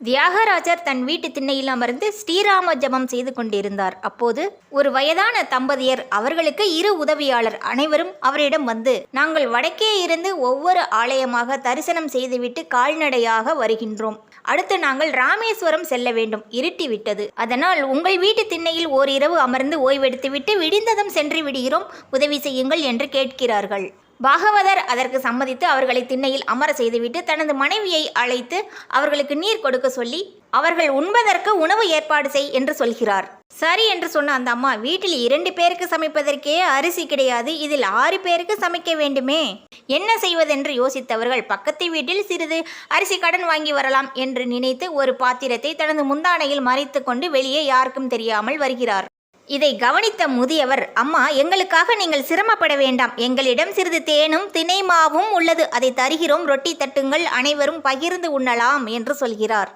தியாகராஜர் தன் வீட்டு திண்ணையில் அமர்ந்து ஸ்ரீராம ஜபம் செய்து கொண்டிருந்தார். அப்போது ஒரு வயதான தம்பதியர், அவர்களுக்கு 2 உதவியாளர் அனைவரும் அவரிடம் வந்து, நாங்கள் வடக்கே இருந்து ஒவ்வொரு ஆலயமாக தரிசனம் செய்துவிட்டு கால்நடையாக வருகின்றோம். அடுத்து நாங்கள் ராமேஸ்வரம் செல்ல வேண்டும். இருட்டிவிட்டது. அதனால் உங்கள் வீட்டு திண்ணையில் ஓரிரவு அமர்ந்து ஓய்வெடுத்துவிட்டு விடிந்ததும் சென்று விடுகிறோம். உதவி செய்யுங்கள் என்று கேட்கிறார்கள். பாகவதர் அதற்கு சம்மதித்து அவர்களை திண்ணையில் அமர செய்துவிட்டு தனது மனைவியை அழைத்து அவர்களுக்கு நீர் கொடுக்க சொல்லி, அவர்கள் உண்பதற்கு உணவு ஏற்பாடு செய் என்று சொல்கிறார். சரி என்று சொன்ன அந்த அம்மா, வீட்டில் 2 பேருக்கு சமைப்பதற்கே அரிசி கிடையாது, இதில் 6 பேருக்கு சமைக்க வேண்டுமே, என்ன செய்வதென்று யோசித்தவர்கள் பக்கத்து வீட்டில் சிறிது அரிசி கடன் வாங்கி வரலாம் என்று நினைத்து ஒரு பாத்திரத்தை தனது முந்தானையில் மறைத்து கொண்டு வெளியே யாருக்கும் தெரியாமல் வருகிறார். இதை கவனித்த முதியவர், அம்மா, எங்களுக்காக நீங்கள் சிரமப்பட வேண்டாம், எங்களிடம் சிறிது தேனும் தினை மாவும் உள்ளது, அதை தருகிறோம், ரொட்டி தட்டுங்கள், அனைவரும் பகிர்ந்து உண்ணலாம் என்று சொல்கிறார்.